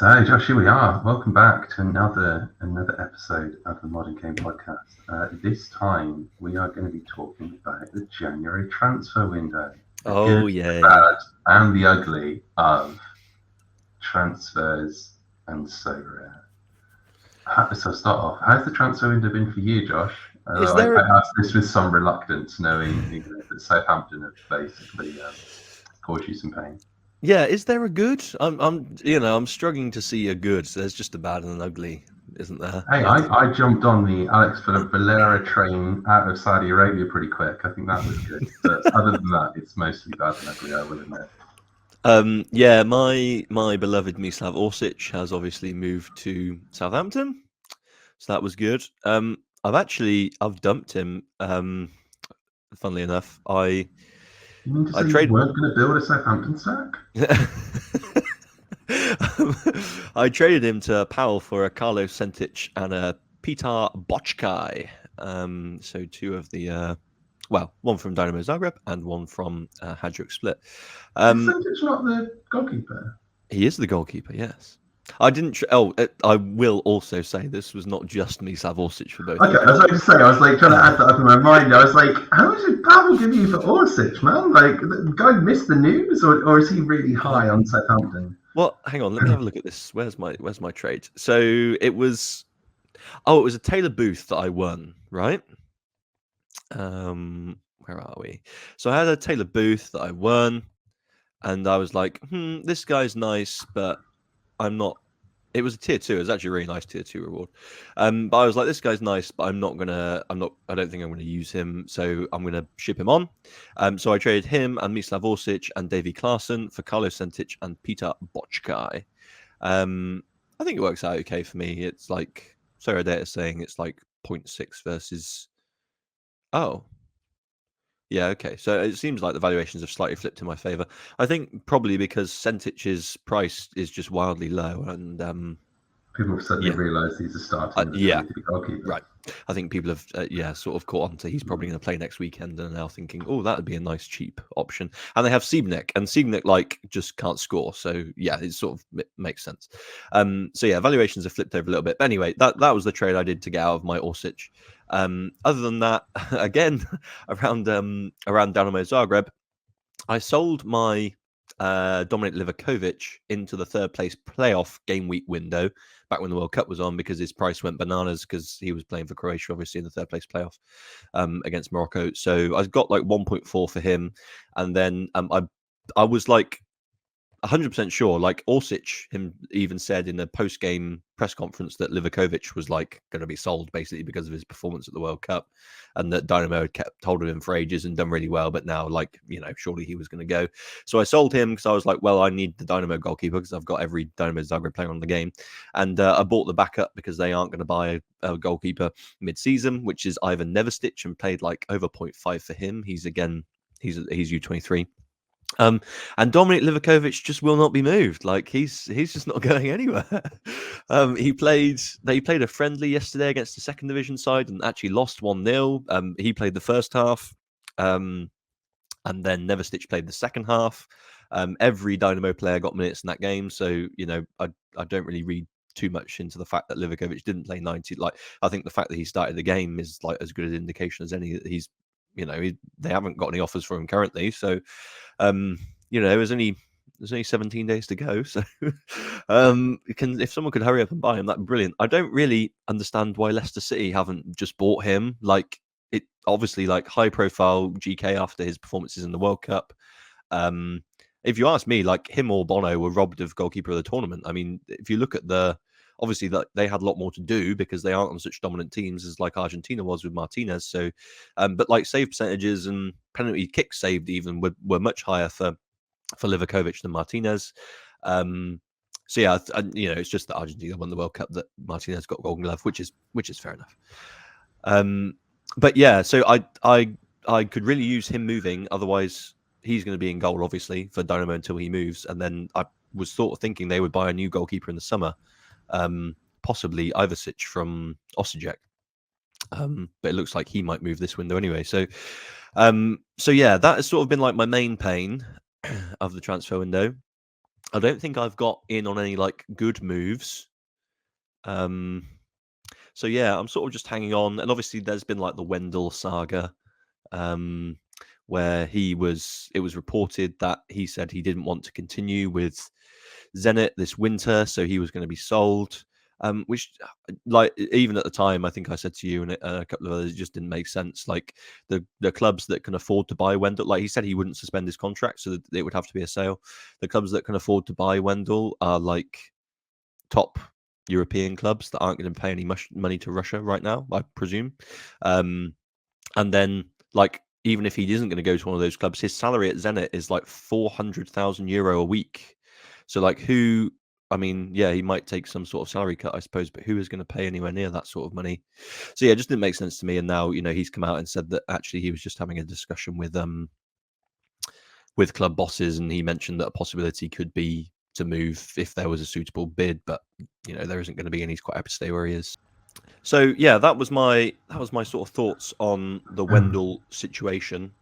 So, Josh, here we are. Welcome back to another episode of the Modern Game Podcast. This time, we are going to be talking about the January transfer window, the good, Oh, the yay. bad, and the ugly of transfers and so rare. So, I'll start off. How's the transfer window been for you, Josh? Is I there a asked this with some reluctance, knowing that Southampton have basically caused you some pain. is there a good? I'm struggling to see a good. There's just a bad and an ugly, isn't there? Hey, I jumped on the Alex Valera train out of Saudi Arabia pretty quick. I think that was good. But other than that, it's mostly bad and ugly, I will admit. My beloved Mislav Orsic has obviously moved to Southampton, so that was good. I've dumped him. Funnily enough, You mean to I say you trade. weren't going to build a Southampton stack? I traded him to Powell for a Carlos Sentic and a Petar Bochkai. So two of the one from Dynamo Zagreb and one from Hajduk Split. Is Santic not the goalkeeper? He is the goalkeeper, yes. I didn't. I will also say this was not just Mislav Orsic for both. Okay, I was about to say, I was like trying to add that up in my mind. I was like, how much did Pavel give you for Orsic, man? Like, the guy missed the news, or is he really high on Southampton? Well, hang on, let me have a look at this. Where's my trade? So it was a Taylor Booth that I won, right? Where are we? So I had a Taylor Booth that I won, and I was like, this guy's nice, but I'm not. It was a tier 2. It was actually a really nice tier 2 reward. But I was like, this guy's nice, but I don't think I'm gonna use him, so I'm gonna ship him on. So I traded him and Mislav Orsic and Davy Klaassen for Carlos Sentic and Peter Bochkai. I think it works out okay for me. It's like Data saying it's like 0.6 versus. Oh, yeah, okay. So it seems like the valuations have slightly flipped in my favor. I think probably because Sentic's price is just wildly low, and People have suddenly yeah, realised he's a starting yeah, goalkeeper. right. I think people have sort of caught on to he's probably going to play next weekend, and are now thinking, oh, that would be a nice cheap option. And they have Siebnik, and Siebnik like just can't score. So yeah, it sort of makes sense. So yeah, valuations have flipped over a little bit. But anyway, that was the trade I did to get out of my Orsic. Other than that, again, around Dynamo Zagreb, I sold my Dominik Livakovic into the third place playoff game week window back when the World Cup was on, because his price went bananas because he was playing for Croatia, obviously, in the third place playoff against Morocco. So I got like 1.4 for him, and then I was like 100% sure, like Orsic him even said in a post-game press conference that Livakovic was like going to be sold basically because of his performance at the World Cup, and that Dynamo had kept hold of him for ages and done really well, but now like, surely he was going to go. So I sold him because I was like, well, I need the Dynamo goalkeeper because I've got every Dynamo Zagreb player on the game, and I bought the backup because they aren't going to buy a goalkeeper mid-season, which is Ivan Neverstich, and paid like over 0.5 for him. He's U23. And Dominik Livakovic just will not be moved. Like he's just not going anywhere. They played a friendly yesterday against the second division side and actually lost 1-0. He played the first half, and then Neverstich played the second half. Every Dynamo player got minutes in that game, so I don't really read too much into the fact that Livakovic didn't play 90. Like, I think the fact that he started the game is like as good an indication as any that he's. They haven't got any offers for him currently, so there's only 17 days to go. So if someone could hurry up and buy him, that'd be brilliant. I don't really understand why Leicester City haven't just bought him. Like, it obviously like high profile GK after his performances in the World Cup. If you ask me, like him or Bono were robbed of goalkeeper of the tournament. I mean, if you look at obviously that they had a lot more to do because they aren't on such dominant teams as like Argentina was with Martinez. So, but like save percentages and penalty kicks saved even were much higher for Livakovic than Martinez. So yeah, it's just that Argentina won the World Cup that Martinez got Golden Glove, which is fair enough. But yeah, so I could really use him moving. Otherwise, he's going to be in goal obviously for Dynamo until he moves, and then I was sort of thinking they would buy a new goalkeeper in the summer. Possibly Iversic from Osijek, but it looks like he might move this window anyway. So yeah, that has sort of been like my main pain of the transfer window. I don't think I've got in on any like good moves. So yeah, I'm sort of just hanging on, and obviously there's been like the Wendell saga, where it was reported that he said he didn't want to continue with Zenit this winter, so he was going to be sold. Which, like, even at the time, I think I said to you and a couple of others, it just didn't make sense. Like the clubs that can afford to buy Wendell, like he said, he wouldn't suspend his contract, so that it would have to be a sale. The clubs that can afford to buy Wendell are like top European clubs that aren't going to pay any money to Russia right now, I presume. And then, like, even if he isn't going to go to one of those clubs, his salary at Zenit is like €400,000 a week. So, like, who? I mean, yeah, he might take some sort of salary cut, I suppose, but who is going to pay anywhere near that sort of money? So, yeah, it just didn't make sense to me. And now, he's come out and said that actually he was just having a discussion with club bosses, and he mentioned that a possibility could be to move if there was a suitable bid, but there isn't going to be, and he's quite happy to stay where he is. So yeah, that was my sort of thoughts on the Wendell situation.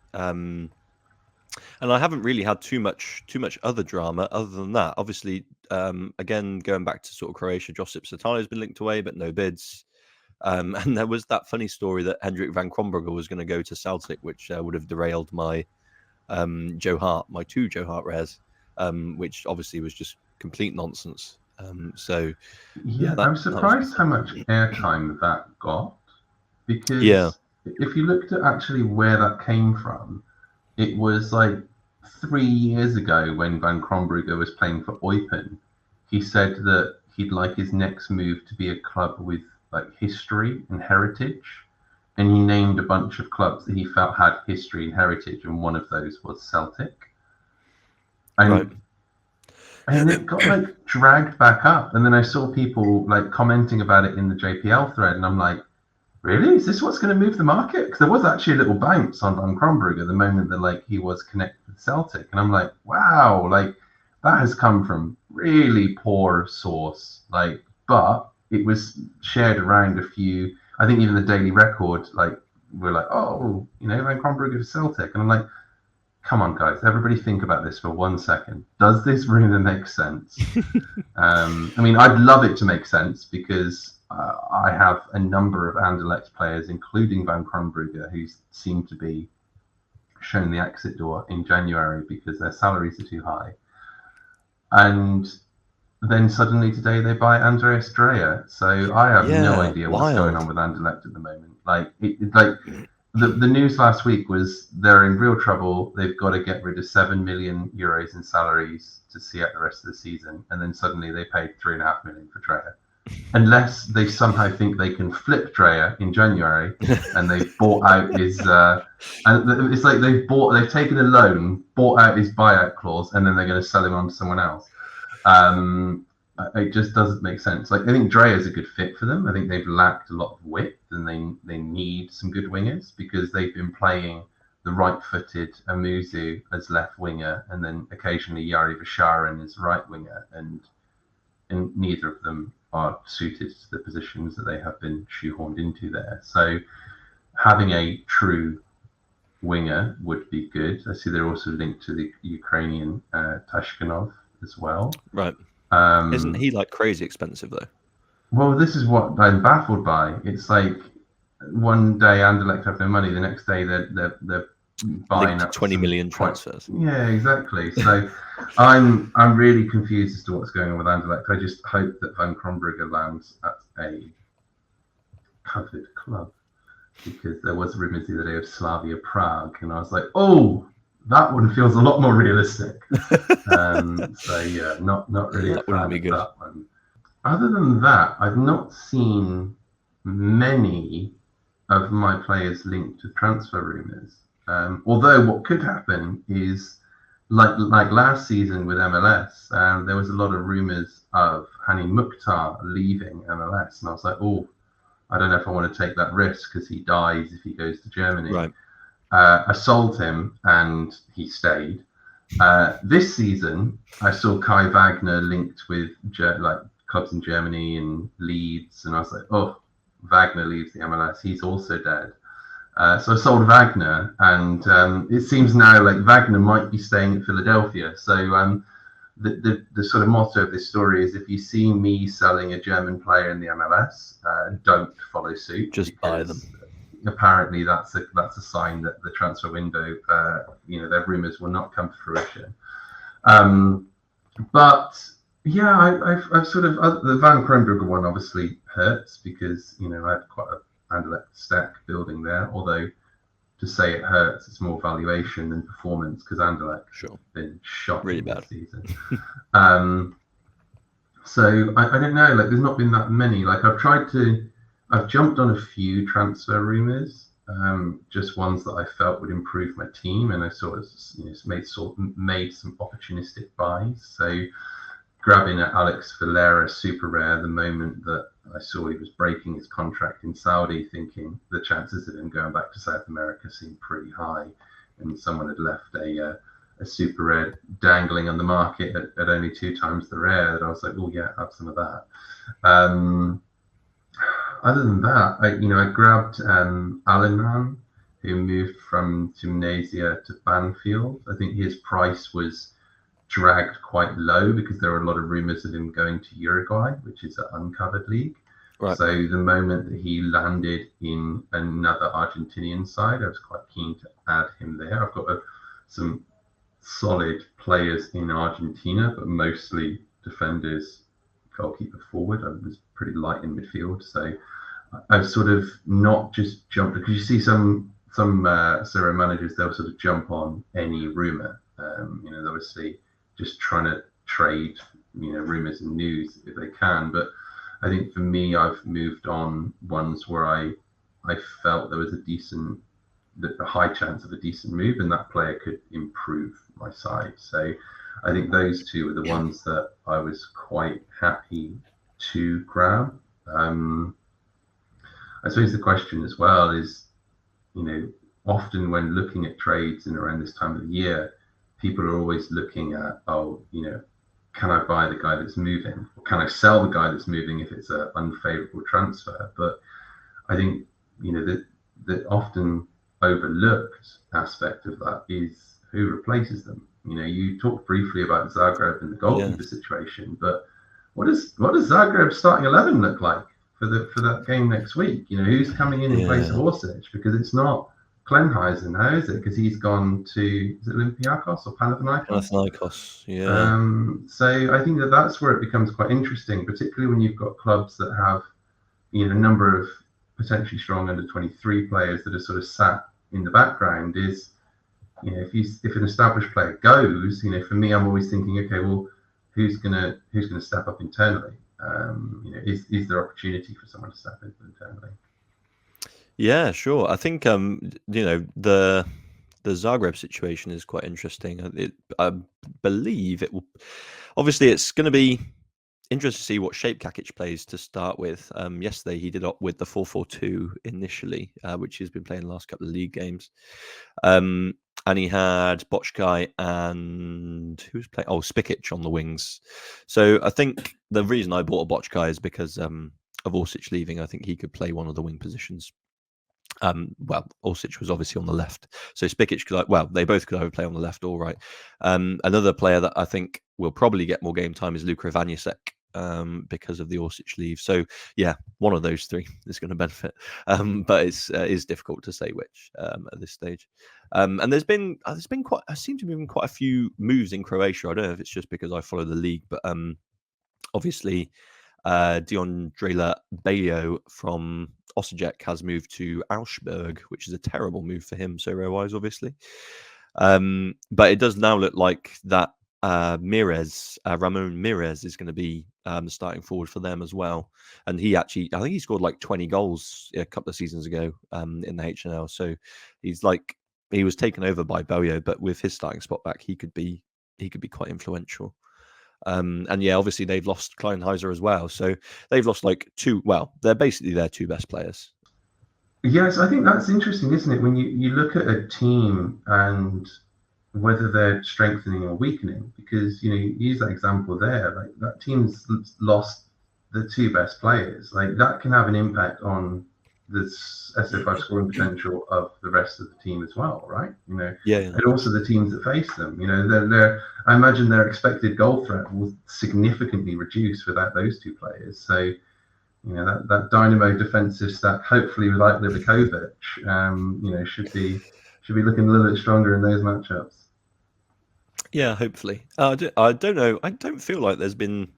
And I haven't really had too much other drama other than that. Obviously, again, going back to sort of Croatia, Josip Satano has been linked away, but no bids. And there was that funny story that Hendrik van Krombrugge was going to go to Celtic, which would have derailed my Joe Hart, my 2 Joe Hart rares, which obviously was just complete nonsense. So yeah, I'm surprised how much airtime that got, because if you looked at actually where that came from, it was like 3 years ago when Van Krombrugge was playing for Eupen. He said that he'd like his next move to be a club with like history and heritage. And he named a bunch of clubs that he felt had history and heritage, and one of those was Celtic. And it got like dragged back up. And then I saw people like commenting about it in the JPL thread, and I'm like, really? Is this what's going to move the market? Because there was actually a little bounce on Van Krombrugge the moment that like he was connected with Celtic, and I'm like, wow, like that has come from really poor source. Like, but it was shared around a few. I think even the Daily Record, like, we're like, oh, Van Krombrugge to Celtic. And I'm like, come on, guys, everybody think about this for 1 second. Does this really make sense? I mean, I'd love it to make sense, because I have a number of Anderlecht players, including Van Krombrugge, who seem to be shown the exit door in January because their salaries are too high. And then suddenly today they buy Andreas Dreyer. So I have no idea what's going on with Anderlecht at the moment. Like, the news last week was they're in real trouble. They've got to get rid of €7 million in salaries to see out the rest of the season, and then suddenly they paid $3.5 million for Dreyer. Unless they somehow think they can flip Dreyer in January, and they've bought out his, and it's like they've taken a loan, bought out his buyout clause, and then they're going to sell him on to someone else. It just doesn't make sense. Like, I think Dreyer's a good fit for them. I think they've lacked a lot of width, and they need some good wingers, because they've been playing the right-footed Amuzu as left winger, and then occasionally Yari Vasharen as right winger, and neither of them are suited to the positions that they have been shoehorned into there. So having a true winger would be good. I see they're also linked to the Ukrainian Tashkinov as well. Right. Isn't he like crazy expensive though? Well, this is what I'm baffled by. It's like one day Anderlecht have no money, the next day they're buying up 20 million transfers. Yeah, exactly. So I'm really confused as to what's going on with Anderlecht. I just hope that Van Krombrugge lands at a covered club, because there was rumors the other day of Slavia Prague, and I was like, oh, that one feels a lot more realistic. So yeah, not really a fan of that one. Other than that, I've not seen many of my players linked to transfer rumors. Although what could happen is, like last season with MLS, there was a lot of rumors of Hani Mukhtar leaving MLS, and I was like, oh, I don't know if I want to take that risk, because he dies if he goes to Germany. Right. I sold him, and he stayed. This season, I saw Kai Wagner linked with like clubs in Germany and Leeds, and I was like, oh, Wagner leaves the MLS, he's also dead. So I sold Wagner, and it seems now like Wagner might be staying at Philadelphia. So the sort of motto of this story is, if you see me selling a German player in the MLS, don't follow suit. Just buy them. Apparently that's a sign that the transfer window, their rumours will not come to fruition. But yeah, I've sort of, the Van Kronbrugge one obviously hurts because I had quite a Anderlecht stack building there. Although to say it hurts, it's more valuation than performance, because Anderlecht have been shocking really bad this season. So I don't know. Like, there's not been that many. Like, I've jumped on a few transfer rumours, just ones that I felt would improve my team, and I sort of made some opportunistic buys. So grabbing at Alex Valera super rare the moment that I saw he was breaking his contract in Saudi, thinking the chances of him going back to South America seemed pretty high, and someone had left a super rare dangling on the market at only 2 times the rare, that I was like, oh yeah, have some of that. Other than that, I grabbed Alenman, who moved from Gymnasia to Banfield. I think his price was dragged quite low because there were a lot of rumours of him going to Uruguay, which is an uncovered league. Right. So the moment that he landed in another Argentinian side, I was quite keen to add him there. I've got some solid players in Argentina, but mostly defenders, goalkeeper, forward. I was pretty light in midfield, so I've sort of not just jumped, because you see some Serie managers, they'll sort of jump on any rumour. They're obviously just trying to trade, rumours and news if they can. But I think for me, I've moved on ones where I felt there was a high chance of a decent move, and that player could improve my side. So I think those two are the ones that I was quite happy to grab. I suppose the question as well is, often when looking at trades and around this time of the year, people are always looking at, can I buy the guy that's moving? Or can I sell the guy that's moving if it's an unfavourable transfer? But I think, the often overlooked aspect of that is who replaces them. You talked briefly about Zagreb and the goalkeeper situation, but what does Zagreb's starting 11 look like for that game next week? Who's coming in place of Orsic? Because it's not Klenheiser now, is it? Because he's gone to, is it Olympiacos or Panathinaikos? Panathinaikos, yeah. So I think that's where it becomes quite interesting, particularly when you've got clubs that have, a number of potentially strong under 23 players that are sort of sat in the background. Is, if an established player goes, for me, I'm always thinking, okay, well, who's gonna step up internally? Is there opportunity for someone to step in internally? Yeah, sure. I think the Zagreb situation is quite interesting. I believe it will. Obviously, it's going to be interesting to see what shape Kakic plays to start with. Yesterday, he did up with the 4-4-2 initially, which he's been playing the last couple of league games. And he had Bochkai and who's playing? Oh, Spikic on the wings. So I think the reason I bought a Bochkai is because of Orsic leaving. I think he could play one of the wing positions. Orsic was obviously on the left, so Spikic could, they both could either play on the left or right. Another player that I think will probably get more game time is Luka Ivanjacek, because of the Orsic leave. So yeah, one of those three is going to benefit, but it's difficult to say which at this stage. And there's been quite, I seem to be quite a few moves in Croatia. I don't know if it's just because I follow the league, but obviously Diondrela Bayo from Osijek has moved to Augsburg, which is a terrible move for him, Serie-wise, obviously. But it does now look like that Ramon Mires is going to be starting forward for them as well. And I think he scored like 20 goals a couple of seasons ago in the HNL. So he was taken over by Bayo, but with his starting spot back, he could be quite influential. And yeah, obviously they've lost Kleinheiser as well. So they've lost they're basically their two best players. Yes, I think that's interesting, isn't it? When you look at a team and whether they're strengthening or weakening, because, you use that example there, like that team's lost the two best players. Like that can have an impact on the SO5 scoring potential of the rest of the team as well, right? Yeah. And also the teams that face them. I imagine their expected goal threat will significantly reduce without those two players. So, that dynamo defensive stack, hopefully without Livakovic, should be looking a little bit stronger in those matchups. Yeah, hopefully. I don't know. I don't feel like there's been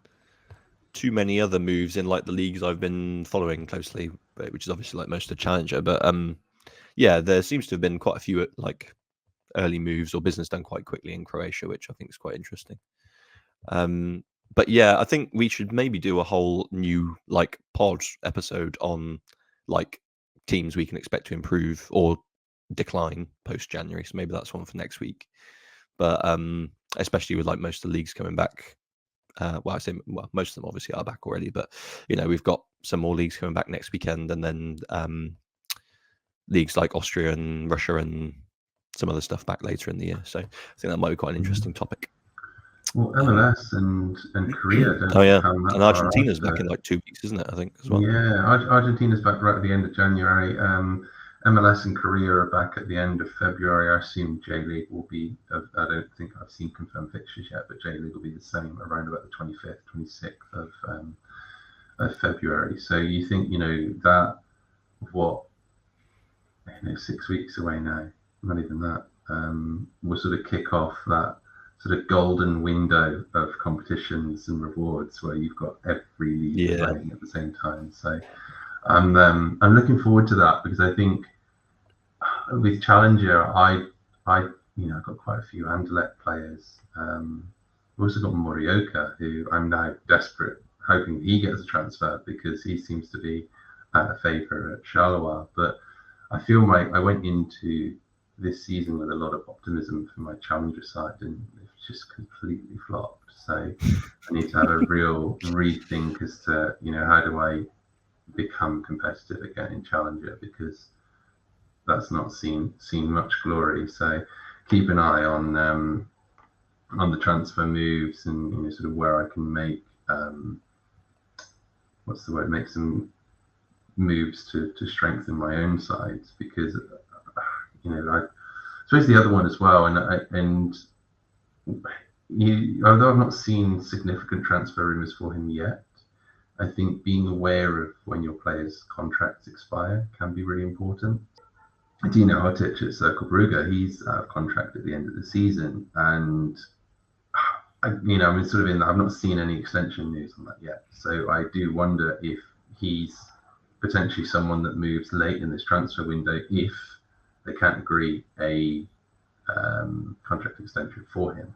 too many other moves in like the leagues I've been following closely, which is obviously like most of the Challenger. But yeah, there seems to have been quite a few like early moves or business done quite quickly in Croatia, which I think is quite interesting. But yeah, I think we should maybe do a whole new like pod episode on like teams we can expect to improve or decline post January. So maybe that's one for next week. But especially with like most of the leagues coming back. Most of them obviously are back already, but we've got some more leagues coming back next weekend, and then leagues like Austria and Russia and some other stuff back later in the year. So I think that might be quite an interesting topic. Well, MLS and Korea don't oh yeah, come that and far Argentina's after. back in like 2 weeks, isn't it? I think as well. Yeah, Argentina's back right at the end of January. MLS and Korea are back at the end of February. I assume J League will be. I don't think I've seen confirmed fixtures yet, but J League will be the same around about the 25th, 26th of February. So you think that what 6 weeks away now? Not even that. Will sort of kick off that sort of golden window of competitions and rewards where you've got every league playing at the same time. So I'm looking forward to that, because I think with Challenger, I've got quite a few Anderlecht players. We've also got Morioka, who I'm now desperate, hoping he gets a transfer, because he seems to be out of favour at Charleroi. But I feel like I went into this season with a lot of optimism for my Challenger side, and it's just completely flopped. So I need to have a real rethink as to how do I become competitive again in Challenger, because that's not seen much glory. So keep an eye on the transfer moves, and sort of where I can make make some moves to strengthen my own sides, because I suppose the other one as well, although I've not seen significant transfer rumours for him yet, I think being aware of when your players' contracts expire can be really important. Dino Hotic at Circle Brugge, he's out of contract at the end of the season, and I've not seen any extension news on that yet. So I do wonder if he's potentially someone that moves late in this transfer window if they can't agree a contract extension for him.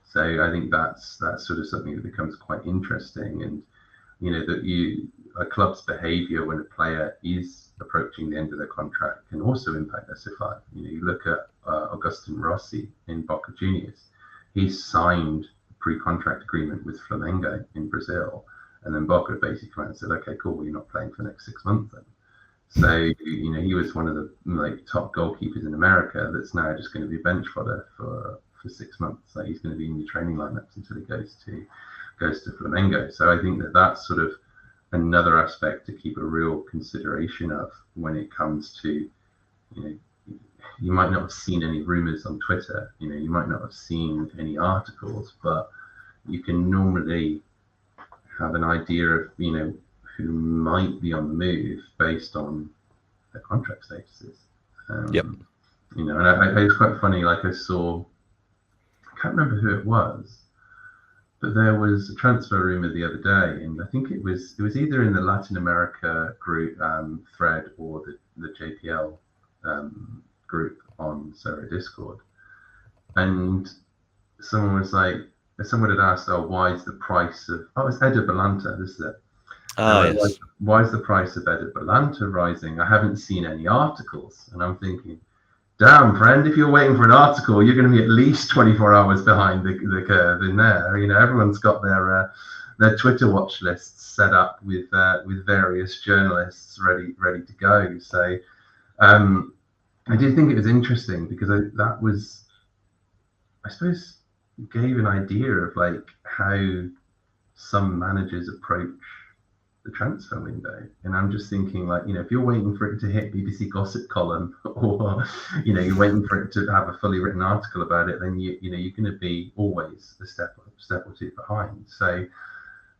So I think that's sort of something that becomes quite interesting, and that a club's behaviour when a player is approaching the end of their contract can also impact SO5. You look at Augustin Rossi in Boca Juniors. He's signed a pre-contract agreement with Flamengo in Brazil, and then Boca basically came out and said, "Okay, cool, well, you're not playing for the next 6 months then." So he was one of the top goalkeepers in America that's now just going to be bench fodder for 6 months. So he's going to be in your training lineups until he goes to Flamengo. So I think that's sort of another aspect to keep a real consideration of when it comes to, you might not have seen any rumors on Twitter, you might not have seen any articles, but you can normally have an idea of, who might be on the move based on their contract statuses. And it's quite funny, like I can't remember who it was, but there was a transfer rumor the other day, and I think it was either in the Latin America group thread or the JPL group on Server Discord, and someone had asked, why is the price of it's Eder Balanta, this is it. Yes. Why is the price of Eder Balanta rising? I haven't seen any articles, and I'm thinking, damn, friend, if you're waiting for an article, you're going to be at least 24 hours behind the curve in there. Everyone's got their Twitter watch lists set up with various journalists ready to go. So I did think it was interesting, because that was, I suppose, gave an idea of like how some managers approach the transfer window. And I'm just thinking, like, if you're waiting for it to hit BBC Gossip column, or you're waiting for it to have a fully written article about it, then you're going to be always a step or two behind. So,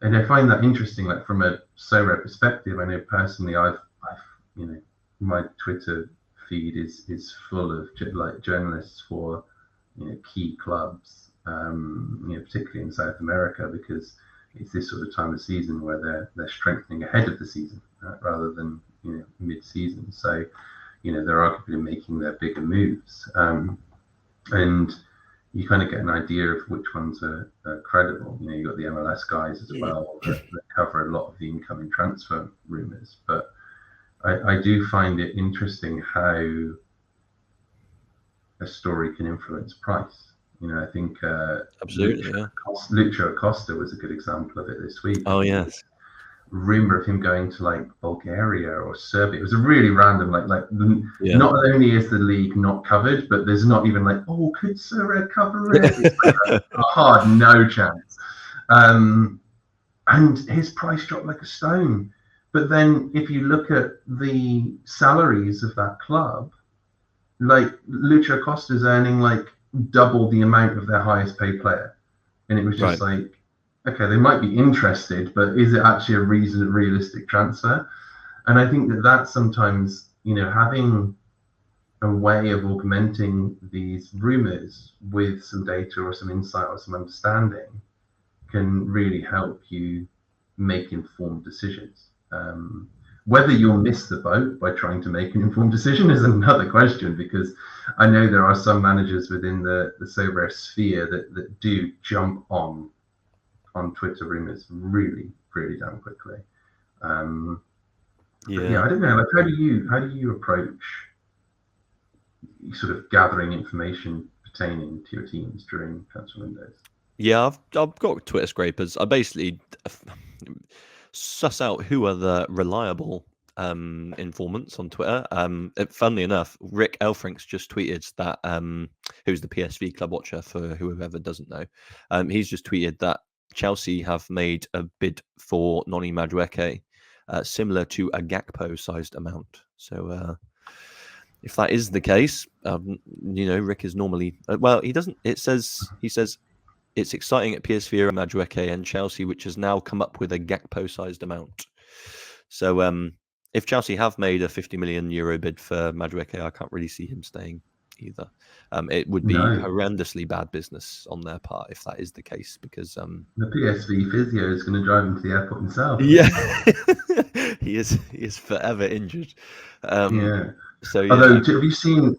and I find that interesting, like from a Sorare perspective. I know personally, I've my Twitter feed is full of like journalists for key clubs, particularly in South America, because it's this sort of time of season where they're strengthening ahead of the season rather than mid-season. So they're arguably making their bigger moves, and you kind of get an idea of which ones are credible. You've got the MLS guys as well that cover a lot of the incoming transfer rumours. But I do find it interesting how a story can influence price. I think absolutely, Lucho Acosta was a good example of it this week. Oh yes. Rumor of him going to like Bulgaria or Serbia. It was a really random, not only is the league not covered, but there's not even like, could Sorare cover it? It's like a hard no chance. And his price dropped like a stone. But then if you look at the salaries of that club, like Lucho Acosta's earning like double the amount of their highest paid player. And it was just like, okay, they might be interested, but is it actually a realistic transfer? And I think that sometimes, having a way of augmenting these rumors with some data or some insight or some understanding can really help you make informed decisions. Whether you'll miss the boat by trying to make an informed decision is another question, because I know there are some managers within the Sorare sphere that do jump on Twitter rumors really, really damn quickly. I don't know. Like, how do you approach sort of gathering information pertaining to your teams during transfer windows? Yeah, I've got Twitter scrapers. I basically suss out who are the reliable informants on Twitter. Funnily enough, Rick Elfrink's just tweeted that who's the PSV club watcher, for whoever doesn't know. He's just tweeted that Chelsea have made a bid for Noni Madueke, similar to a Gakpo-sized amount. So if that is the case, Rick is normally he doesn't. He says it's exciting at PSV, Madueke, and Chelsea, which has now come up with a Gakpo-sized amount. So if Chelsea have made a €50 million bid for Madueke, I can't really see him staying either. It would be horrendously bad business on their part if that is the case, because the PSV physio is going to drive him to the airport himself. Yeah, he is forever injured. So although, have you seen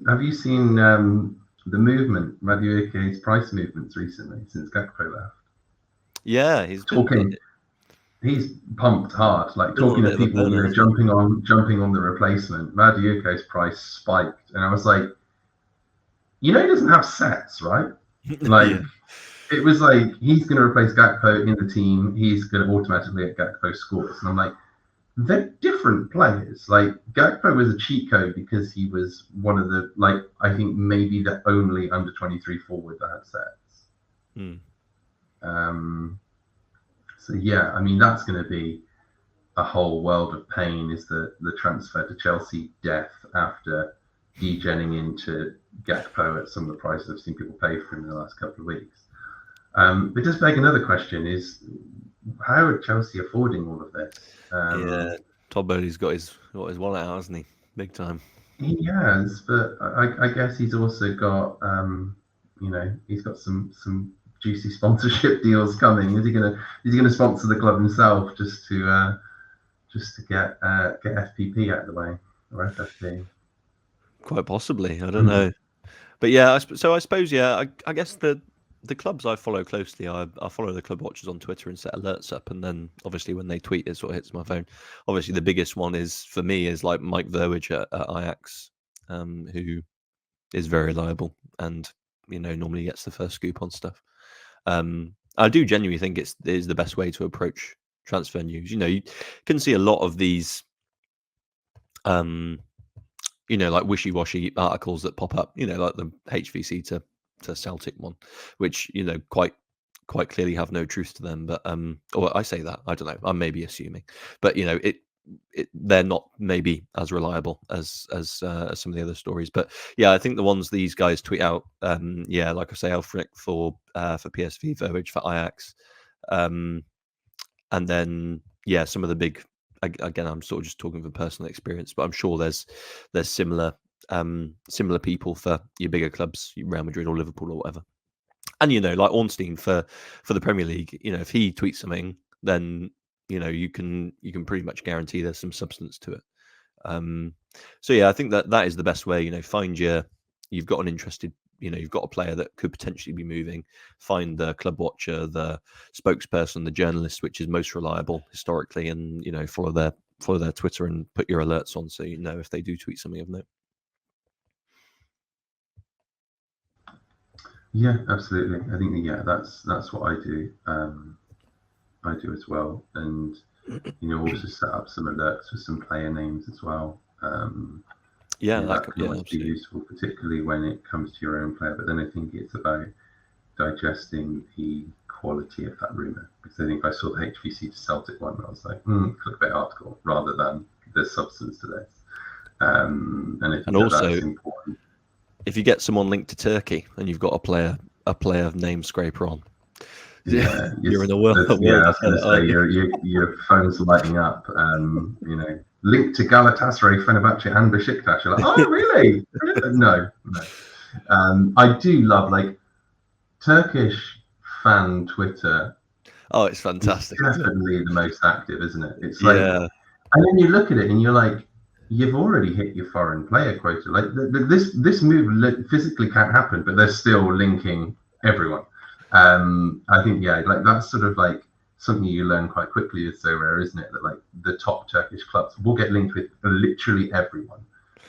the movement, Madueke's price movements recently since Gakpo left? Yeah, he's pumped hard, like talking to people jumping on the replacement. Madueke's price spiked, and I was like, he doesn't have sets, right? Like it was like, he's going to replace Gakpo in the team. He's going to automatically get Gakpo scores, and I'm like, they're different players. Like Gakpo was a cheat code because he was one of the, I think maybe the only under 23 forward that had sets. So yeah, I mean, that's going to be a whole world of pain, is the transfer to Chelsea death after degenning into Gakpo at some of the prices I've seen people pay for him in the last couple of weeks. But just beg another question is, how are Chelsea affording all of this? Todd Bowley's got his wallet out, hasn't he? Big time. He has, but I guess he's also got, he's got some juicy sponsorship deals coming. Is he gonna sponsor the club himself just to get FPP out of the way, or FFP? Quite possibly, I don't know. But yeah, I suppose I guess the clubs I follow closely, I follow the club watchers on Twitter and set alerts up, and then obviously when they tweet, it sort of hits my phone. Obviously, the biggest one for me is like Mike Verwich at Ajax, who is very reliable and normally gets the first scoop on stuff. I do genuinely think it is the best way to approach transfer news. You can see a lot of these, like wishy-washy articles that pop up. Like the HVC to Celtic one, which quite quite clearly have no truth to them. But or I say that, I don't know, I'm maybe assuming, but they're not maybe as reliable as some of the other stories. But yeah, I think the ones these guys tweet out, like I say, Elfric for PSV, Verbiage for Ajax, and then some of the big. Again, I'm sort of just talking from personal experience, but I'm sure there's similar people for your bigger clubs, Real Madrid or Liverpool or whatever. And like Ornstein for the Premier League, if he tweets something, then you can pretty much guarantee there's some substance to it. So yeah, I think that is the best way. You've got an interested, you've got a player that could potentially be moving. Find the club watcher, the spokesperson, the journalist, which is most reliable historically, and follow their Twitter and put your alerts on, so if they do tweet something of note. Yeah, absolutely. I think that's what I do. I do as well, and also set up some alerts for some player names as well. That can always be useful, particularly when it comes to your own player. But then I think it's about digesting the quality of that rumor. Because I think I saw the HVC to Celtic one, and I was like, clickbait article, rather than there's substance to this. And I think that's important. If you get someone linked to Turkey and you've got a player name scraper on, yeah, you're in the world. Yeah, I was going to say your phone's lighting up. Linked to Galatasaray, Fenerbahce, and Besiktas. You're like, oh, really? No. I do love Turkish fan Twitter. Oh, it's fantastic. It's definitely the most active, isn't it? It's like, and then you look at it and you're like, you've already hit your foreign player quota. Like this move physically can't happen, but they're still linking everyone. I think that's sort of like something you learn quite quickly is so rare, isn't it? That like the top Turkish clubs will get linked with literally everyone.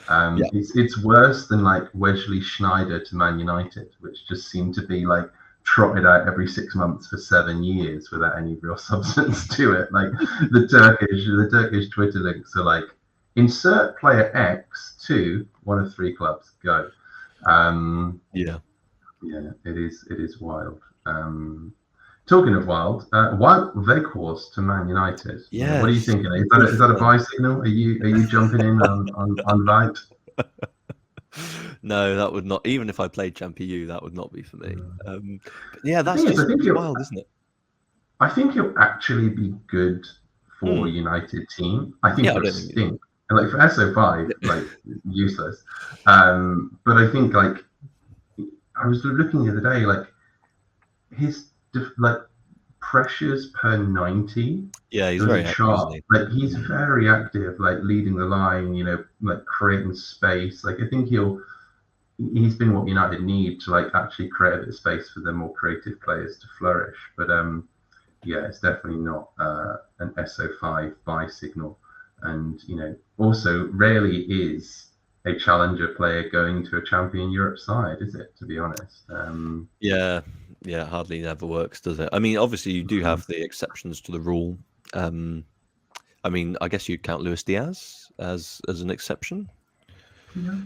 It's worse than like Wesley Schneider to Man United, which just seemed to be like trotted out every 6 months for 7 years without any real substance to it. Like the Turkish Twitter links are like, insert player X to one of 3 clubs. Go. Yeah, it is wild. Talking of wild, Wout Weghorst to Man United. Yeah. What are you thinking? Is that a buy signal? Are you jumping in on Wout? No, that would not. Even if I played Champion U, that would not be for me. That's just wild, isn't it? I think he'll actually be good for United team. I think he'll stink. And like for SO5, like useless. But I think like I was looking the other day, like his pressures per 90. Yeah, he's very sharp. Like he's very active, like leading the line, like creating space. Like I think he's been what United need to like actually create a bit of space for the more creative players to flourish. But it's definitely not an SO5 buy signal. And also rarely is a challenger player going to a champion Europe side, is it? To be honest. Hardly never works, does it? I mean, obviously you do have the exceptions to the rule. I mean, I guess you'd count Luis Diaz as an exception. Yeah.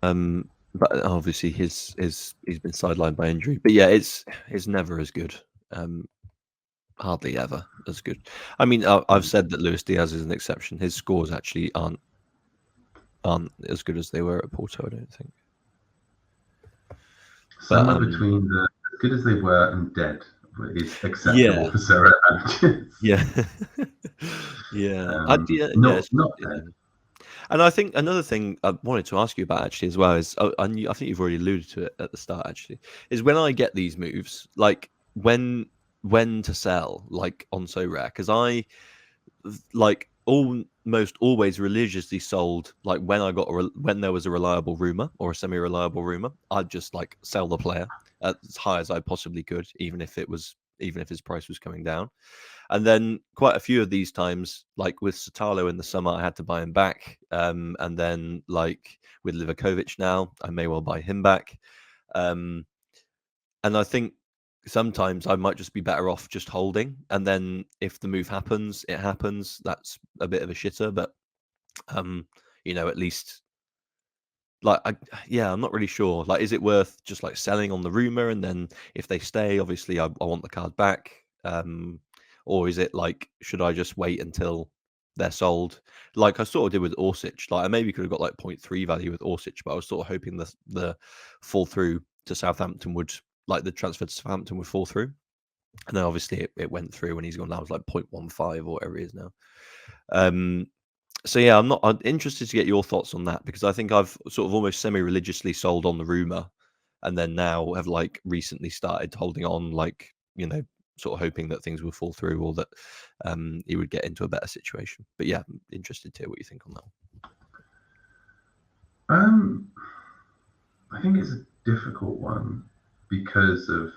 But obviously he's been sidelined by injury. But yeah, it's never as good. Hardly ever as good. I mean, I've said that Luis Diaz is an exception. His scores actually aren't as good as they were at Porto, I don't think. Somewhere between the as good as they were and dead is acceptable for Sarah. Not dead. And I think another thing I wanted to ask you about actually as well is, I think you've already alluded to it at the start actually, is when I get these moves, like when to sell, like on So Rare, because I like almost always religiously sold, like when there was a reliable rumor or a semi-reliable rumor, I'd just like sell the player as high as I possibly could, even if his price was coming down. And then quite a few of these times, like with Satalo in the summer, I had to buy him back. And then like with Livakovic now, I may well buy him back. And I think sometimes I might just be better off just holding. And then if the move happens, it happens. That's a bit of a shitter, but at least like, yeah, I'm not really sure. Like, is it worth just like selling on the rumor, and then if they stay, obviously I want the card back, or is it like, should I just wait until they're sold? Like I sort of did with Orsic. Like I maybe could have got like 0.3 value with Orsic, but I was sort of hoping the fall through to Southampton would, like the transfer to Southampton would fall through, and then obviously it went through, and he's gone now. It's like 0.15 or whatever it is now. So yeah, I'm interested to get your thoughts on that, because I think I've sort of almost semi-religiously sold on the rumor, and then now have like recently started holding on, like, sort of hoping that things will fall through, or that he would get into a better situation. But yeah, I'm interested to hear what you think on that Um, I think it's a difficult one because of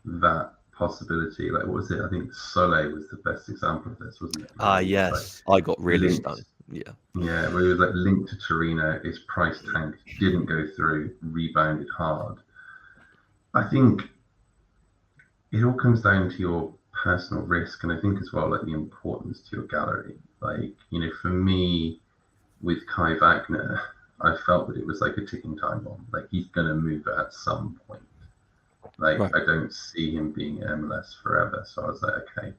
that possibility. Like, what was it? I think Soleil was the best example of this, wasn't it? one. He was like Yes, I got really linked. stunned. Yeah. Yeah, where he was like linked to Torino, his price tanked, didn't go through, rebounded hard. I think it all comes down to your personal risk, and I think as well, like the importance to your gallery. Like, for me, with Kai Wagner, I felt that it was like a ticking time bomb. Like, he's gonna move at some point. Like, Right. I don't see him being MLS forever. So I was like, okay,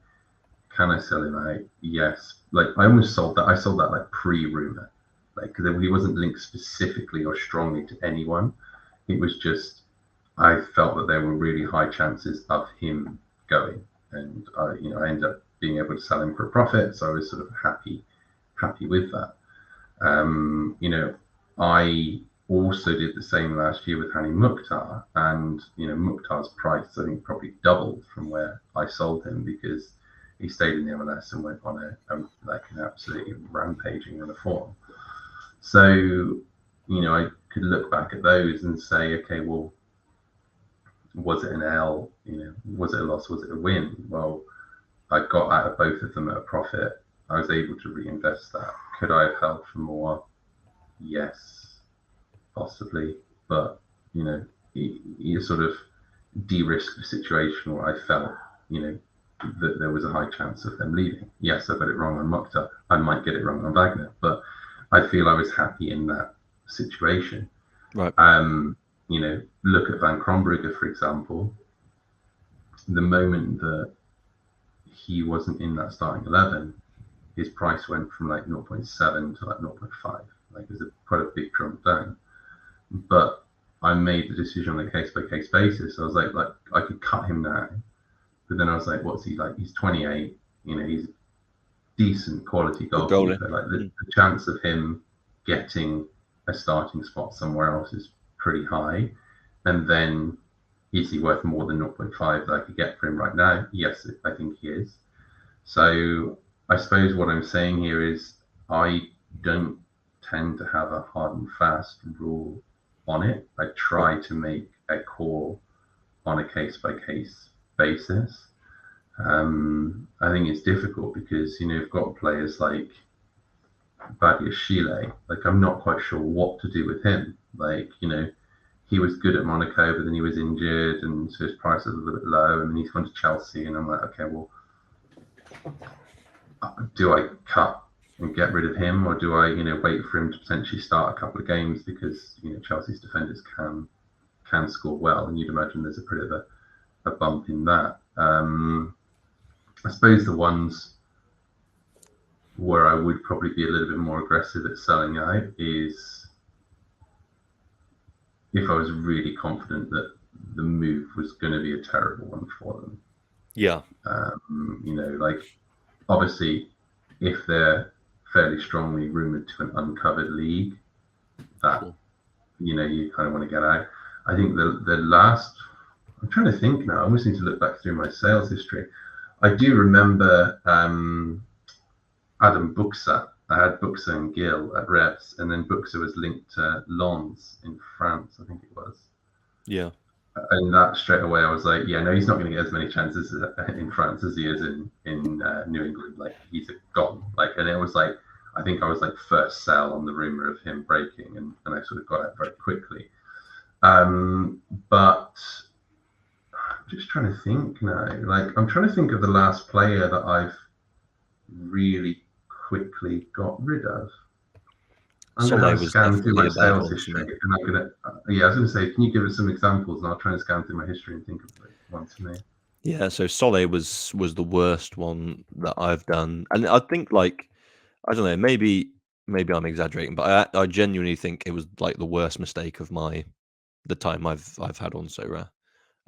can I sell him out? Yes. Like, I almost sold that. I sold that like pre-rumor, like, because he wasn't linked specifically or strongly to anyone. It was just, I felt that there were really high chances of him going, and I ended up being able to sell him for a profit. So I was sort of happy with that. I also did the same last year with Hani Mukhtar, and Mukhtar's price I think probably doubled from where I sold him, because he stayed in the MLS and went on like an absolutely rampaging run of form. So I could look back at those and say, okay, well, was it an L? Was it a loss? Was it a win? Well, I got out of both of them at a profit. I was able to reinvest that. Could I have held for more? Yes, possibly. But, you sort of de-risked the situation where I felt, that there was a high chance of them leaving. Yes, I got it wrong on Mokhtar. I might get it wrong on Wagner, but I feel I was happy in that situation. Right. Look at Van Krombrugge, for example. The moment that he wasn't in that starting 11, his price went from like 0.7 to like 0.5. Like, it was quite a big jump down. But I made the decision on a case by case basis. I was like I could cut him now, but then I was like, what's he like? He's 28. He's a decent quality Good goalie. goalkeeper. Like, the chance of him getting a starting spot somewhere else is pretty high. And then, is he worth more than 0.5 that I could get for him right now? Yes, I think he is. So I suppose what I'm saying here is, I don't tend to have a hard and fast rule on it. I try to make a call on a case by case basis. I think it's difficult because you've got players like Badiashile. Like, I'm not quite sure what to do with him. Like, he was good at Monaco, but then he was injured, and so his price was a little bit low. And then he's gone to Chelsea, and I'm like, okay, well, do I cut and get rid of him, or do I, wait for him to potentially start a couple of games, because Chelsea's defenders can score well, and you'd imagine there's a bit of a bump in that. I suppose the ones where I would probably be a little bit more aggressive at selling out is if I was really confident that the move was going to be a terrible one for them. Yeah. Like, obviously, if they're fairly strongly rumored to an uncovered league, that Cool. You kind of want to get out. I think the last, I'm trying to think now. I almost need to look back through my sales history. I do remember Adam Buxa. I had Buxa and Gill at Reps, and then Buxa was linked to Lens in France, I think it was. Yeah. And that straight away, I was like, yeah, no, he's not going to get as many chances in France as he is in New England. Like, he's gone. Like, and it was like, I think I was like first sell on the rumor of him breaking, and I sort of got out very quickly. But I'm just trying to think now. Like, I'm trying to think of the last player that I've really quickly got rid of. I'm gonna Soleil have a was scan through definitely my a bad sales one for history, me. and I'm gonna. Yeah, I was gonna say, can you give us some examples, and I'll try and scan through my history and think of like ones for me. Yeah, so Soleil was the worst one that I've done, and I think like I don't know, maybe I'm exaggerating, but I genuinely think it was like the worst mistake of the time I've had on So Rare.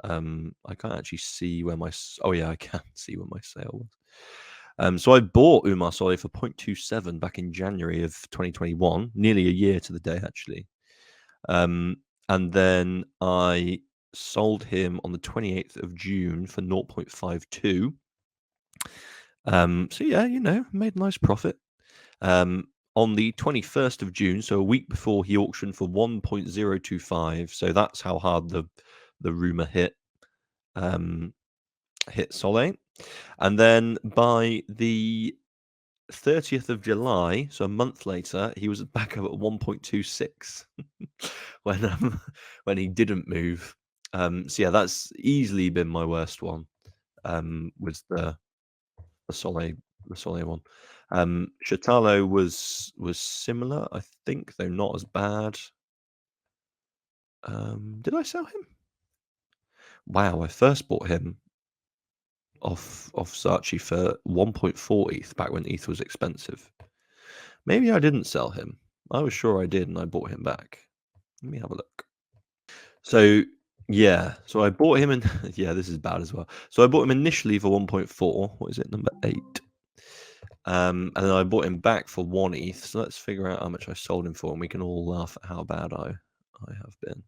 I can't actually see where oh yeah, I can see where my sale was. So I bought Umar Soleil for 0.27 back in January of 2021, nearly a year to the day actually. And then I sold him on the 28th of June for 0.52. So yeah, made a nice profit. On the 21st of June, so a week before, he auctioned for 1.025. So that's how hard the rumor hit Soleil. And then by the 30th of July, so a month later, he was back up at 1.26 when he didn't move. So yeah, that's easily been my worst one. Was the Soleil one. Shatalo was similar, I think, though not as bad. Did I sell him? Wow, I first bought him off Saatchi for 1.4 ETH back when ETH was expensive. Maybe I didn't sell him. I was sure I did, and I bought him back. Let me have a look. So yeah, so I bought him in. Yeah, this is bad as well. So I bought him initially for 1.4. What is it? Number 8. And then I bought him back for 1 ETH. So let's figure out how much I sold him for, and we can all laugh at how bad I have been.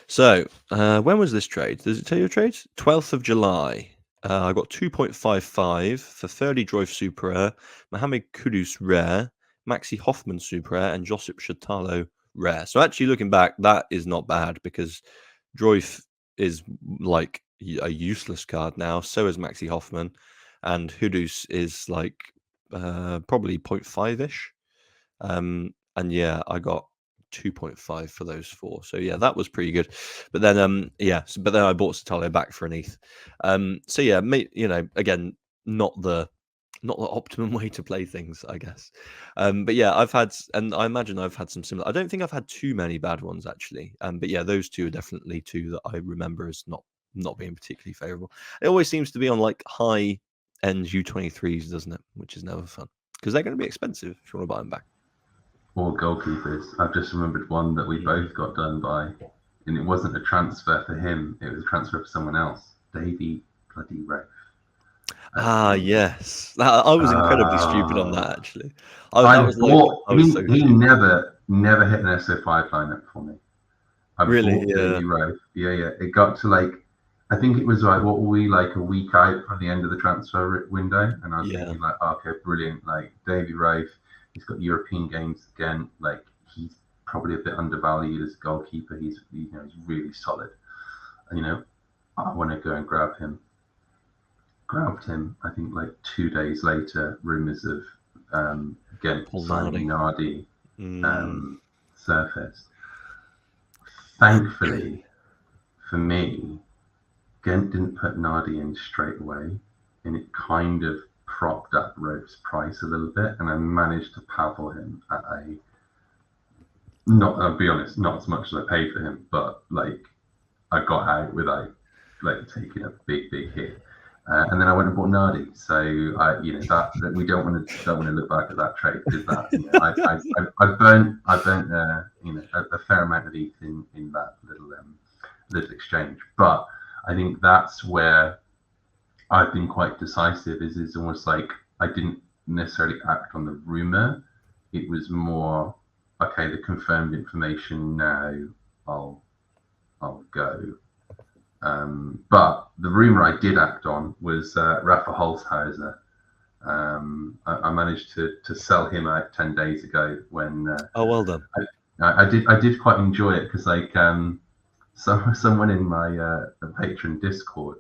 So when was this trade? Does it tell you a trade? 12th of July. I got 2.55 for 30 Droif Super Rare, Mohamed Kudus Rare, Maxi Hoffman Super Rare, and Josip Shatalo Rare. So actually looking back, that is not bad because Droif is like a useless card now. So is Maxi Hoffman, and Hudus is like probably 0.5-ish. And yeah, I got 2.5 for those 4. So yeah, that was pretty good. But then but then I bought Satalo back for an ETH. So yeah, again, not the optimum way to play things, I guess. But yeah, and I imagine I've had some similar. I don't think I've had too many bad ones actually. But yeah, those two are definitely two that I remember as not being particularly favorable. It always seems to be on like high end U23s, doesn't it? Which is never fun because they're going to be expensive if you want to buy them back. Or goalkeepers. I've just remembered one that we both got done by, and it wasn't a transfer for him, it was a transfer for someone else. Davey bloody Rafe. Yes. I was incredibly stupid on that, actually. I I was so he stupid. never hit an SO5 lineup for me. I Really? bought Yeah. Davey Rafe. Yeah. It got to like, I think it was like, what were we, like a week out from the end of the transfer window? And I was Yeah. thinking like, okay, brilliant. Like Davey Rafe, he's got European games again. Like he's probably a bit undervalued as a goalkeeper. He's really solid. And I want to go and grab him. Grabbed him. I think like 2 days later, rumors of Ghent Paul signing Nardi. Nardi surfaced. Thankfully for me, Ghent didn't put Nardi in straight away, and it kind of propped up Rope's price a little bit, and I managed to paddle him at I'll be honest, not as much as I paid for him, but like I got out without like taking a big hit. And then I went and bought Nardi. So that we don't want to look back at that trade because that I burnt a fair amount of ETH in that little exchange. But I think that's where I've been quite decisive. Is almost like I didn't necessarily act on the rumor. It was more okay. The confirmed information now. I'll go. But the rumor I did act on was Rafa Holzhauser. I managed to sell him out 10 days ago when Oh, well done. I did quite enjoy it because like someone in my patron Discord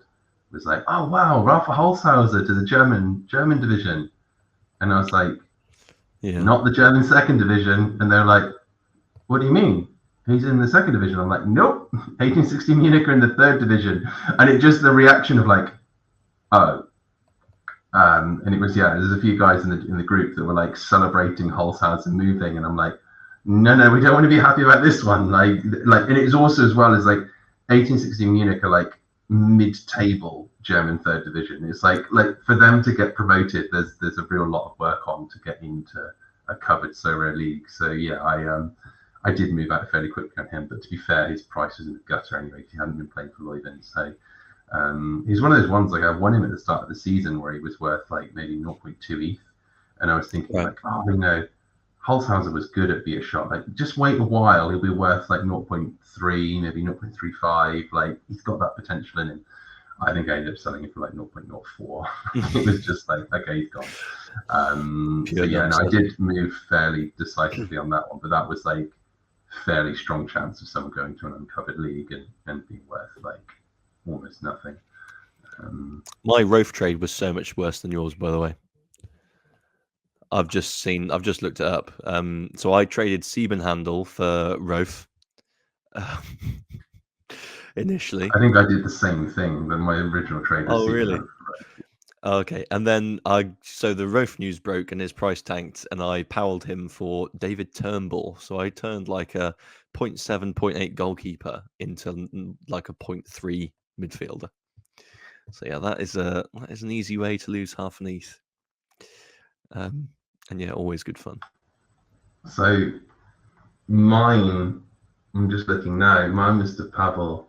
was like, oh wow, Rafa Holzhauser to the German division, and I was like, not the German second division, and they're like, what do you mean? He's in the second division. I'm like, nope, 1860 Munich are in the third division. And it just the reaction of like, oh. And it was, there's a few guys in the group that were like celebrating Holzhausen moving. And I'm like, no, we don't want to be happy about this one. And it's also as well as like 1816 Munich are like mid-table German third division. It's like for them to get promoted, there's a real lot of work on to get into a covered Sorare league. So yeah, I did move out fairly quickly on him, but to be fair, his price was in the gutter anyway. He hadn't been playing for Leuven, so he's one of those ones like I won him at the start of the season where he was worth like maybe 0.2 ETH, and I was thinking Right. like, oh, you know, Holzhauser was good at be a shot. Like, just wait a while, he'll be worth like 0.3, maybe 0.35. Like, he's got that potential in him. I think I ended up selling it for like 0.04. It was just like, okay, he's gone. So yeah, no, I did move fairly decisively on that one, but that was like fairly strong chance of someone going to an uncovered league and being worth like almost nothing. My Rofe trade was so much worse than yours, by the way. I've just looked it up. So I traded Siebenhandel for Rofe initially. I think I did the same thing than my original trade. Oh, really? Okay, and then so the Rofe news broke and his price tanked, and I powelled him for David Turnbull. So I turned like a 0.7, 0.8 goalkeeper into like a 0.3 midfielder. So yeah, that is an easy way to lose half an ETH. And yeah, always good fun. So mine, I'm just looking now. Mine was to Pavel.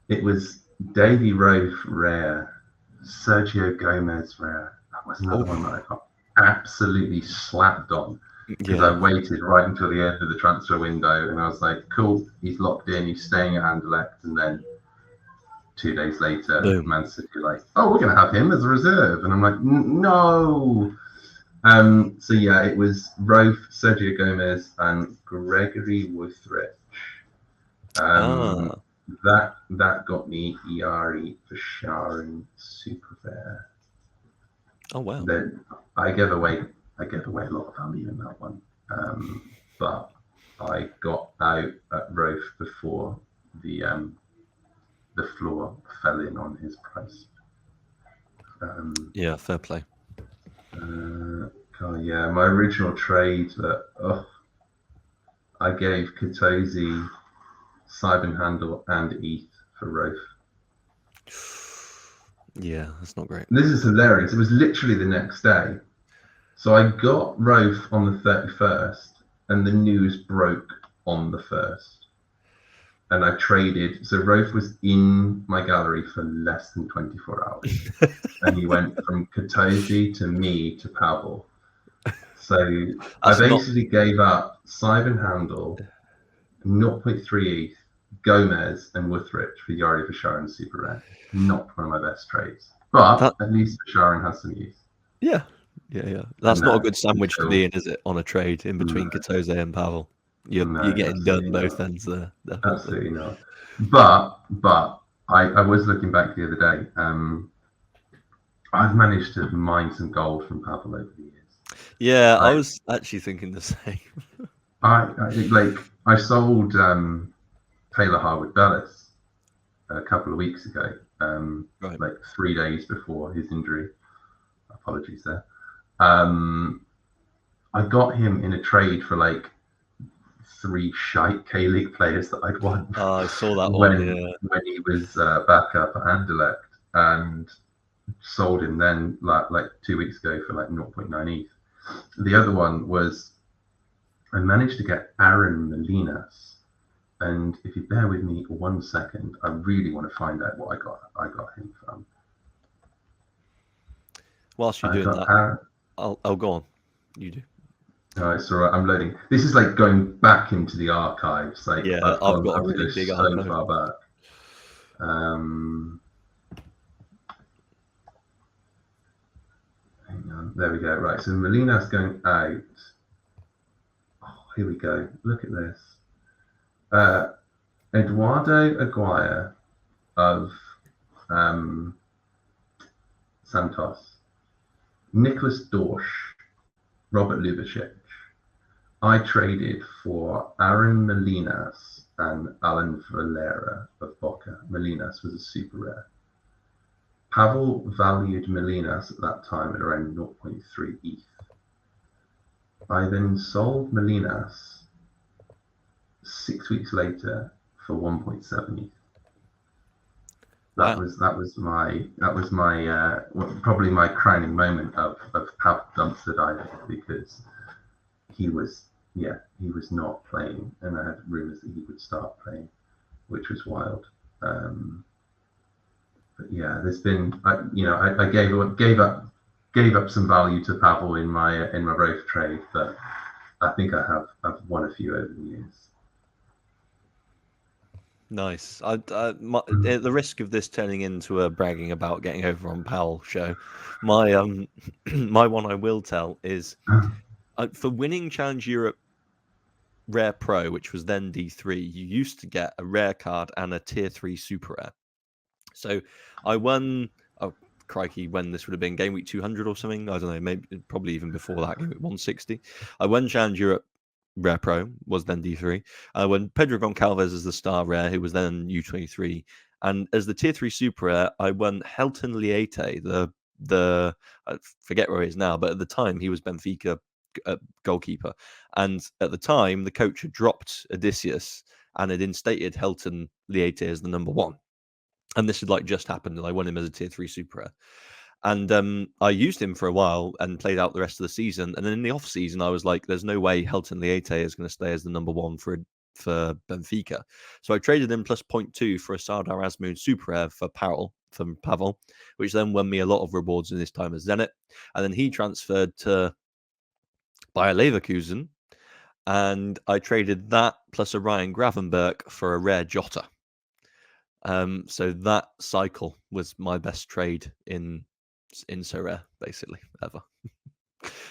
It was Davy Rofe rare, Sergio Gomez rare. That was another one that I got absolutely slapped on because I waited right until the end of the transfer window and I was like, cool, he's locked in, he's staying at Anderlecht, and then 2 days later, Boom. Man City like, oh, we're going to have him as a reserve, and I'm like, no. So yeah, it was Rofe, Sergio Gomez, and Gregory Wuthrich. That got me Iari for Sharon super fair. Oh wow! Then I gave away a lot of value in that one, but I got out at Rofe before the floor fell in on his price. Yeah, fair play. Yeah, my original trade that I gave Katozi, Seibenhandel, and ETH for Rofe. Yeah, that's not great. This is hilarious. It was literally the next day. So I got Rofe on the 31st, and the news broke on the 1st. And I traded. So Rofe was in my gallery for less than 24 hours. And he went from Katozi to me to Pavel. So I basically gave up Seibenhandel, 0.3 ETH, Gomez, and Wuthrich for Yari Fasharin Super Rare. Not one of my best trades. But at least Fasharin has some use. Yeah. That's not a good sandwich to be in, is it? On a trade in between Katoze and Pavel. You're getting done both ends there. Definitely. Absolutely not. But I was looking back the other day. I've managed to mine some gold from Pavel over the years. Yeah, I was actually thinking the same. I sold Taylor Harwood Bellis a couple of weeks ago, like 3 days before his injury. Apologies there. I got him in a trade for like 3 shite K-League players that I'd won. I saw that when he was back up at Anderlecht, and sold him then like 2 weeks ago for like 0.9 ETH. The other one was I managed to get Aaron Molinas, and if you bear with me 1 second, I really want to find out what I got him from. Whilst you're doing that, I'll go on. You do. No, it's all right. I'm loading. This is like going back into the archives. Like, yeah, I've got a really big archive. So far back. Hang on. There we go. Right. So Molina's going out. Oh, here we go. Look at this. Eduardo Aguirre of Santos, Nicholas Dorsch, Robert Lubicic. I traded for Aaron Molinas and Alan Valera of Boca. Molinas was a super rare. Pavel valued Molinas at that time at around 0.3 ETH. I then sold Molinas 6 weeks later for 1.7. Wow. That was my probably my crowning moment of how dumpster diving, because he was he was not playing, and I had rumours that he would start playing, which was wild. But yeah, there's been I gave up some value to Pavel in my Roth trade, but I think I've won a few over the years. Nice. At the risk of this turning into a bragging about getting over on Powell show, my my one I will tell is for winning Challenge Europe Rare Pro, which was then D3, you used to get a rare card and a Tier 3 Super Rare. So I won. Oh crikey, when this would have been game week 200 or something. I don't know, maybe probably even before that, game week 160. I won Challenge Europe Rare Pro, was then D3. When Pedro Goncalves as the star rare, who was then U23, and as the Tier 3 Super Rare, I won Helton Liete, the I forget where he is now, but at the time he was Benfica goalkeeper, and at the time the coach had dropped Odysseus and had instated Helton Liete as the number one. And this had just happened, and I won him as a Tier 3 Super Rare. And I used him for a while and played out the rest of the season. And then in the off season, I was like, "There's no way Helton Liete is going to stay as the number one for Benfica." So I traded him plus 0.2 for a Sardar Azmoun Super Rare for Pavel, which then won me a lot of rewards in his time as Zenit. And then he transferred to Bayer Leverkusen, and I traded that plus a Ryan Gravenberg for a rare Jota. So that cycle was my best trade in Sorare, basically, ever.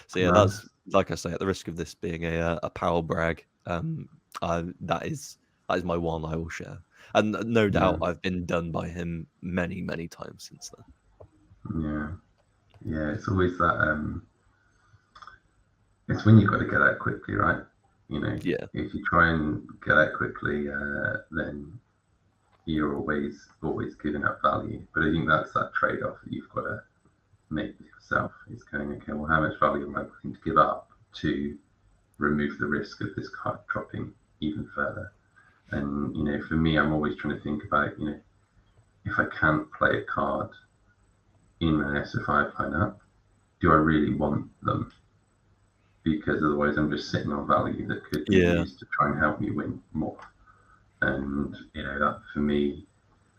So yeah, Nice. that's, like I say, at the risk of this being a power brag, that is my one I will share, and no doubt I've been done by him many times since then. Yeah. It's always that. It's when you've got to get out quickly, right? Yeah. If you try and get out quickly, then you're always giving up value. But I think that's that trade-off that you've got to make with yourself. Is going, okay, well, how much value am I willing to give up to remove the risk of this card dropping even further? And for me, I'm always trying to think about, if I can't play a card in an SO5 lineup, do I really want them? Because otherwise I'm just sitting on value that could be used to try and help me win more. And that for me,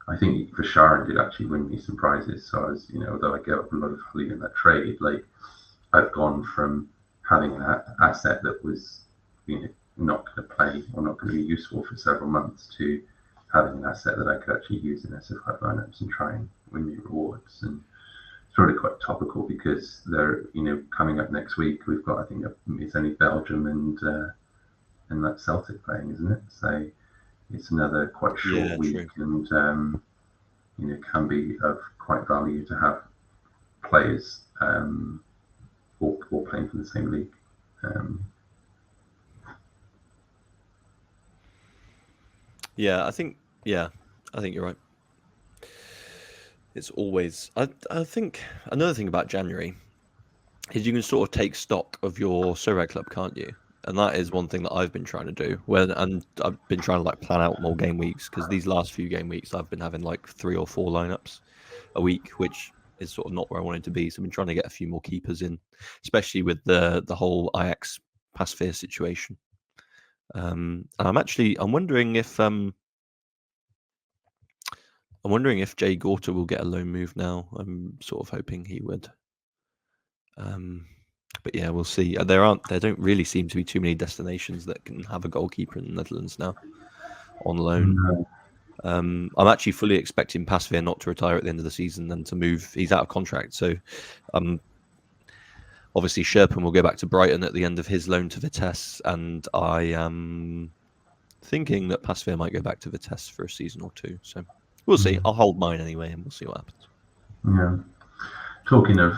I think for Sharon did actually win me some prizes. So I was, although I gave up a lot of value in that trade, I've gone from having an asset that was not going to play or not going to be useful for several months to having an asset that I could actually use in SO5 lineups and try and win me rewards. And it's really quite topical because they're coming up next week. We've got, I think it's only Belgium and that Celtic playing, isn't it? So it's another quite short week, true. And can be of quite value to have players all playing for the same league. I think you're right. It's always, I think another thing about January is you can sort of take stock of your Sorare club, can't you? And that is one thing that I've been trying to do. And I've been trying to plan out more game weeks, because these last few game weeks I've been having 3 or 4 lineups a week, which is sort of not where I wanted to be. So I've been trying to get a few more keepers in, especially with the whole Ajax Pasveer situation. And I'm wondering if Jay Gorta will get a loan move now. I'm sort of hoping he would. But yeah, we'll see. There don't really seem to be too many destinations that can have a goalkeeper in the Netherlands now on loan. No. I'm actually fully expecting Pasveer not to retire at the end of the season and to move. He's out of contract, so obviously Sherpen will go back to Brighton at the end of his loan to Vitesse, and I am thinking that Pasveer might go back to Vitesse for a season or two. So we'll see. I'll hold mine anyway, and we'll see what happens. Yeah. Talking of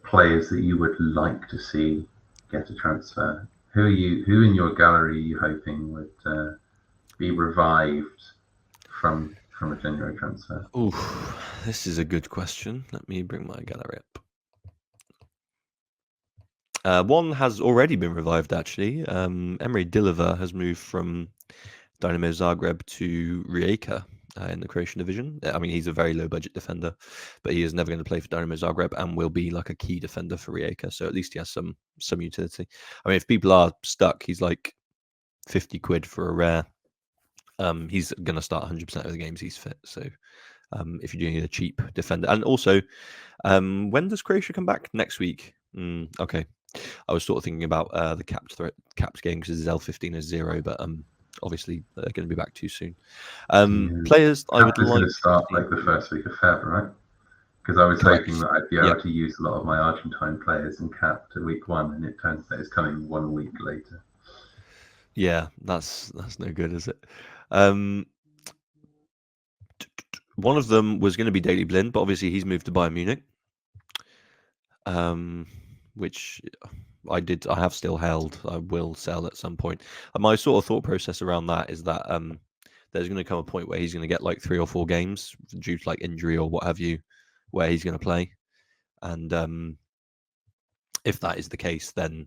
players that you would like to see get a transfer, who in your gallery are you hoping would be revived from a January transfer? Ooh, this is a good question. Let me bring my gallery up. One has already been revived, actually. Emre Diliver has moved from Dynamo Zagreb to Rijeka in the Croatian division. I mean, he's a very low-budget defender, but he is never going to play for Dynamo Zagreb and will be like a key defender for Rijeka. So at least he has some utility. I mean, if people are stuck, he's like 50 quid for a rare. He's going to start 100% of the games he's fit. So if you're doing a cheap defender, and also, when does Croatia come back? Next week. Okay. I was sort of thinking about the capped game because it's L15 is 0, but obviously they're going to be back too soon. Players I would like to start like the first week of Feb, right? Because I was hoping that I'd be able to use a lot of my Argentine players in cap to week 1, and it turns out it's coming 1 week later. Yeah, that's no good, is it? One of them was going to be Daley Blind, but obviously he's moved to Bayern Munich. Which I have still held. I will sell at some point. And my sort of thought process around that is that there's going to come a point where he's going to get like 3 or 4 games due to like injury or what have you, where he's going to play. And if that is the case, then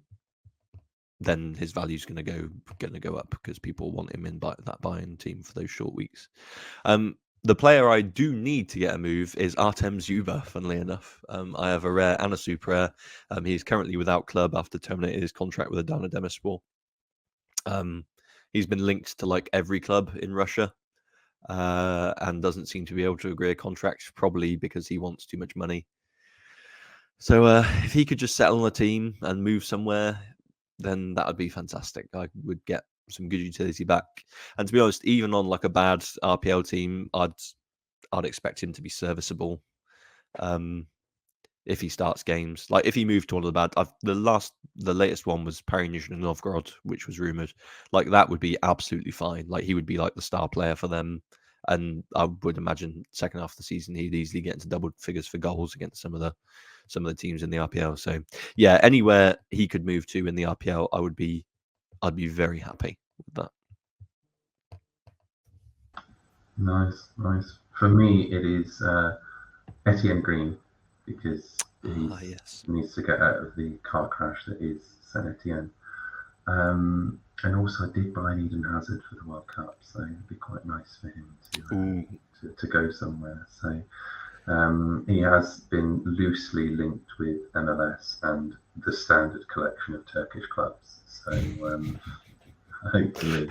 his value is going to go up because people want him in that Bayern team for those short weeks. The player I do need to get a move is Artem Zuba, funnily enough. I have a rare and a super rare. He's currently without club after terminating his contract with Adana Demirspor. He's been linked to like every club in Russia and doesn't seem to be able to agree a contract, probably because he wants too much money. So if he could just settle on a team and move somewhere, then that would be fantastic. I would get some good utility back. And to be honest, even on like a bad RPL team, I'd expect him to be serviceable if he starts games. Like if he moved to one of the bad, the latest one was Paris Nizhny Novgorod, which was rumored. Like that would be absolutely fine. Like he would be like the star player for them. And I would imagine second half of the season he'd easily get into double figures for goals against some of the teams in the RPL. So yeah, anywhere he could move to in the RPL, I'd be very happy with that. Nice. For me, it is Etienne Green, because he needs to get out of the car crash that is Saint Etienne. And also, I did buy Eden Hazard for the World Cup, so it'd be quite nice for him to go somewhere. So he has been loosely linked with MLS and the standard collection of Turkish clubs. So hopefully,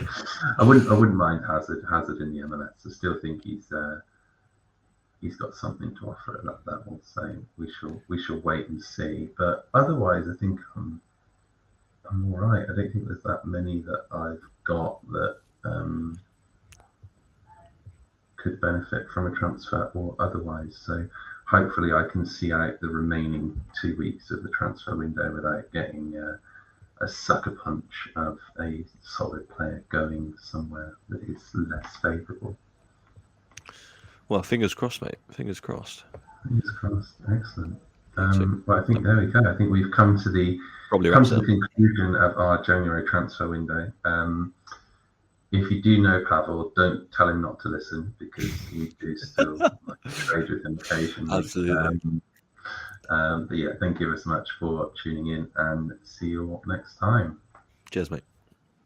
I wouldn't mind Hazard in the MLS. I still think he's got something to offer at that level. So we shall wait and see. But otherwise, I think I'm all right. I don't think there's that many that I've got that could benefit from a transfer or otherwise. So hopefully I can see out the remaining 2 weeks of the transfer window without getting a sucker punch of a solid player going somewhere that is less favourable. Well, fingers crossed, mate. Fingers crossed. Fingers crossed. Excellent. Well, I think there we go. I think we've come to the conclusion of our January transfer window. If you do know Pavel, don't tell him not to listen, because we do still trade with him occasionally. Absolutely. But yeah, thank you very much for tuning in, and see you all next time. Cheers, mate.